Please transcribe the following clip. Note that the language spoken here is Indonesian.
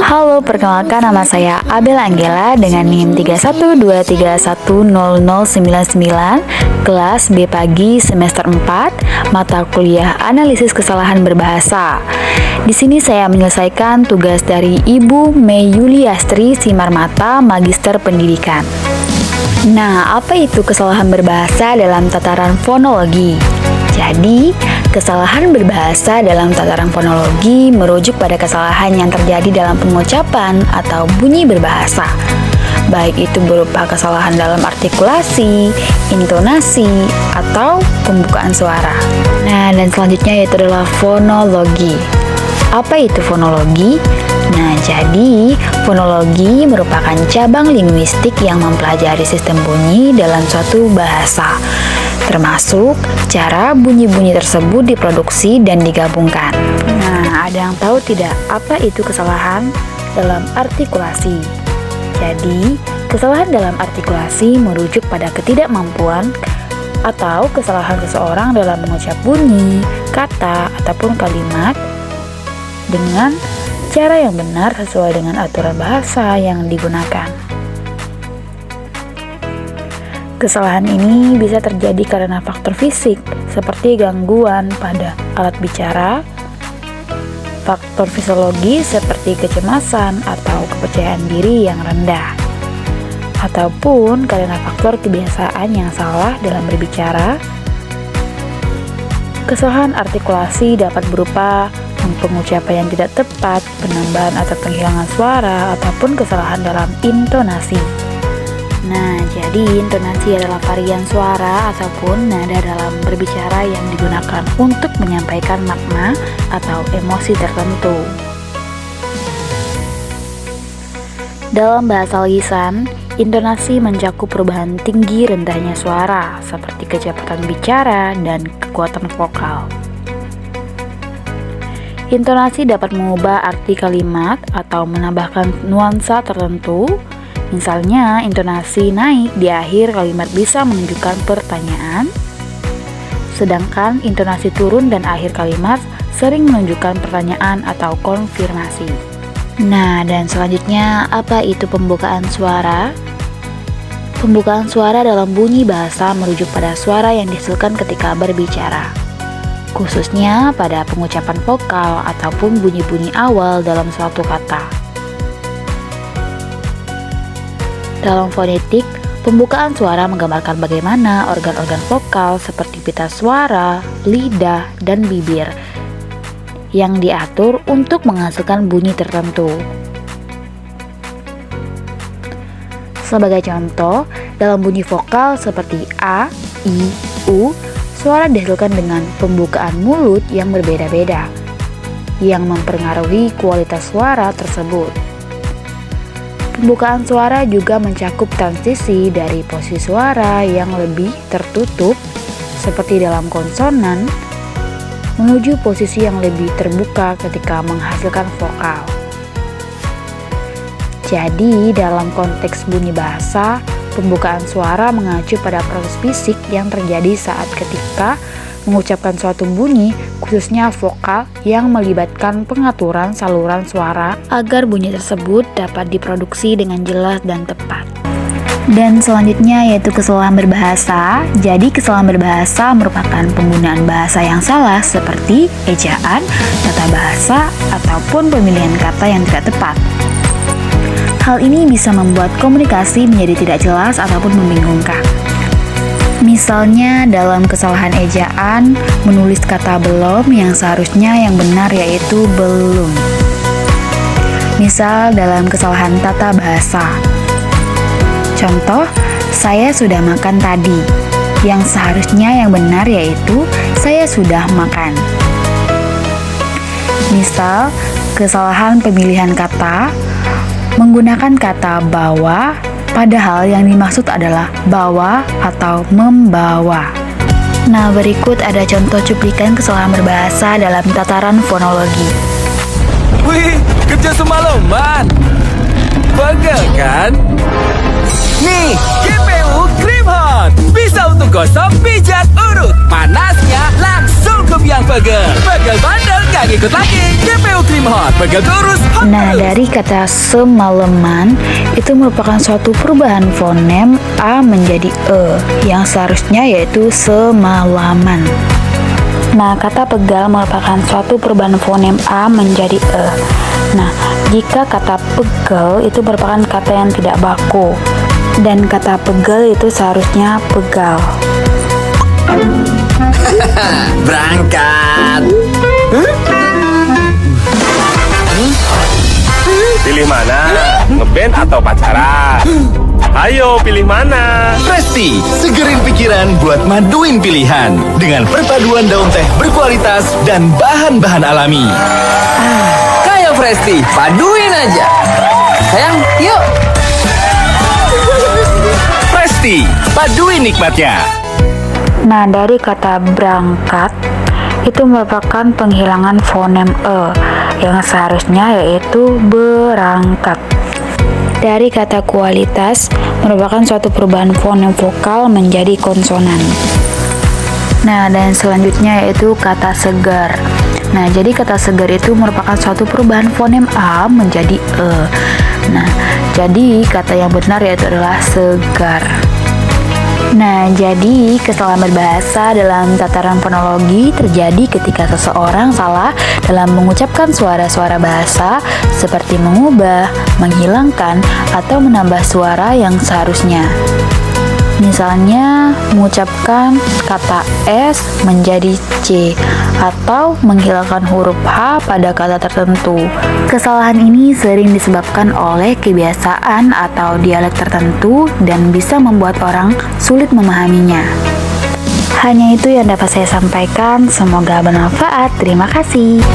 Halo, perkenalkan nama saya Abel Angela dengan NIM 3123100099, kelas B pagi semester 4, mata kuliah Analisis Kesalahan Berbahasa. Di sini saya menyelesaikan tugas dari Ibu Mei Yuliastri Simarmata, Magister Pendidikan. Nah, apa itu kesalahan berbahasa dalam tataran fonologi? Jadi, kesalahan berbahasa dalam tataran fonologi merujuk pada kesalahan yang terjadi dalam pengucapan atau bunyi berbahasa, baik itu berupa kesalahan dalam artikulasi, intonasi, atau pembukaan suara. Nah, dan selanjutnya yaitu adalah fonologi. Apa itu fonologi? Nah, jadi fonologi merupakan cabang linguistik yang mempelajari sistem bunyi dalam suatu bahasa, termasuk cara bunyi-bunyi tersebut diproduksi dan digabungkan. Nah, ada yang tahu tidak apa itu kesalahan dalam artikulasi? Jadi, kesalahan dalam artikulasi merujuk pada ketidakmampuan atau kesalahan seseorang dalam mengucap bunyi, kata, ataupun kalimat dengan cara yang benar sesuai dengan aturan bahasa yang digunakan. Kesalahan ini bisa terjadi karena faktor fisik seperti gangguan pada alat bicara, faktor fisiologis seperti kecemasan atau kepercayaan diri yang rendah, ataupun karena faktor kebiasaan yang salah dalam berbicara. Kesalahan artikulasi dapat berupa pengucapan yang tidak tepat, penambahan atau penghilangan suara, ataupun kesalahan dalam intonasi. Nah, jadi intonasi adalah varian suara ataupun nada dalam berbicara yang digunakan untuk menyampaikan makna atau emosi tertentu. Dalam bahasa lisan, intonasi mencakup perubahan tinggi rendahnya suara, seperti kecepatan bicara dan kekuatan vokal. Intonasi dapat mengubah arti kalimat atau menambahkan nuansa tertentu. Misalnya, intonasi naik di akhir kalimat bisa menunjukkan pertanyaan, sedangkan intonasi turun dan akhir kalimat sering menunjukkan pertanyaan atau konfirmasi. Nah, dan selanjutnya, apa itu pembukaan suara? Pembukaan suara dalam bunyi bahasa merujuk pada suara yang dihasilkan ketika berbicara, khususnya pada pengucapan vokal ataupun bunyi-bunyi awal dalam suatu kata. Dalam fonetik, pembukaan suara menggambarkan bagaimana organ-organ vokal seperti pita suara, lidah, dan bibir yang diatur untuk menghasilkan bunyi tertentu. Sebagai contoh, dalam bunyi vokal seperti A, I, U, suara dihasilkan dengan pembukaan mulut yang berbeda-beda, yang mempengaruhi kualitas suara tersebut. Pembukaan suara juga mencakup transisi dari posisi suara yang lebih tertutup, seperti dalam konsonan, menuju posisi yang lebih terbuka ketika menghasilkan vokal. Jadi, dalam konteks bunyi bahasa, pembukaan suara mengacu pada proses fisik yang terjadi saat ketika mengucapkan suatu bunyi, khususnya vokal yang melibatkan pengaturan saluran suara agar bunyi tersebut dapat diproduksi dengan jelas dan tepat. Dan selanjutnya yaitu kesalahan berbahasa. Jadi kesalahan berbahasa merupakan penggunaan bahasa yang salah seperti ejaan, tata bahasa, ataupun pemilihan kata yang tidak tepat. Hal ini bisa membuat komunikasi menjadi tidak jelas ataupun membingungkan. Misalnya dalam kesalahan ejaan, menulis kata belum yang seharusnya yang benar yaitu belum. Misal dalam kesalahan tata bahasa. Contoh, saya sudah makan tadi, yang seharusnya yang benar yaitu saya sudah makan. Misal, kesalahan pemilihan kata, menggunakan kata bawa, padahal yang dimaksud adalah bawa atau membawa. Nah, berikut ada contoh cuplikan kesalahan berbahasa dalam tataran fonologi. Wih, kerja semalaman. Bangga kan? Nih, GPU Cream Hot. Bisa untuk gosok, pijat, urut. Panasnya langsung ke biang pegel. Pegel bandel gak ikut lagi GPU Krim Hot. Pegal terus. Hot Nah, terus. dari kata semalaman itu merupakan suatu perubahan fonem A menjadi E yang seharusnya yaitu semalaman. Nah, kata pegal merupakan suatu perubahan fonem A menjadi E. Nah, jika kata pegal itu merupakan kata yang tidak baku dan kata pegal itu seharusnya pegal. Berangkat. Pilih mana? Ngeband atau pacaran? Ayo pilih mana? Presti, segerin pikiran buat maduin pilihan dengan perpaduan daun teh berkualitas dan bahan-bahan alami. Kayak Presti, paduin aja. Sayang, yuk. Presti, paduin nikmatnya. Nah, dari kata berangkat itu merupakan penghilangan fonem E yang seharusnya yaitu berangkat. Dari kata kualitas merupakan suatu perubahan fonem vokal menjadi konsonan. Nah, dan selanjutnya yaitu kata segar. Nah, jadi kata segar itu merupakan suatu perubahan fonem A menjadi E. Nah, jadi kata yang benar yaitu adalah segar. Nah, jadi kesalahan berbahasa dalam tataran fonologi terjadi ketika seseorang salah dalam mengucapkan suara-suara bahasa seperti mengubah, menghilangkan, atau menambah suara yang seharusnya. Misalnya, mengucapkan kata S menjadi C atau menghilangkan huruf H pada kata tertentu. Kesalahan ini sering disebabkan oleh kebiasaan atau dialek tertentu dan bisa membuat orang sulit memahaminya. Hanya itu yang dapat saya sampaikan. Semoga bermanfaat. Terima kasih.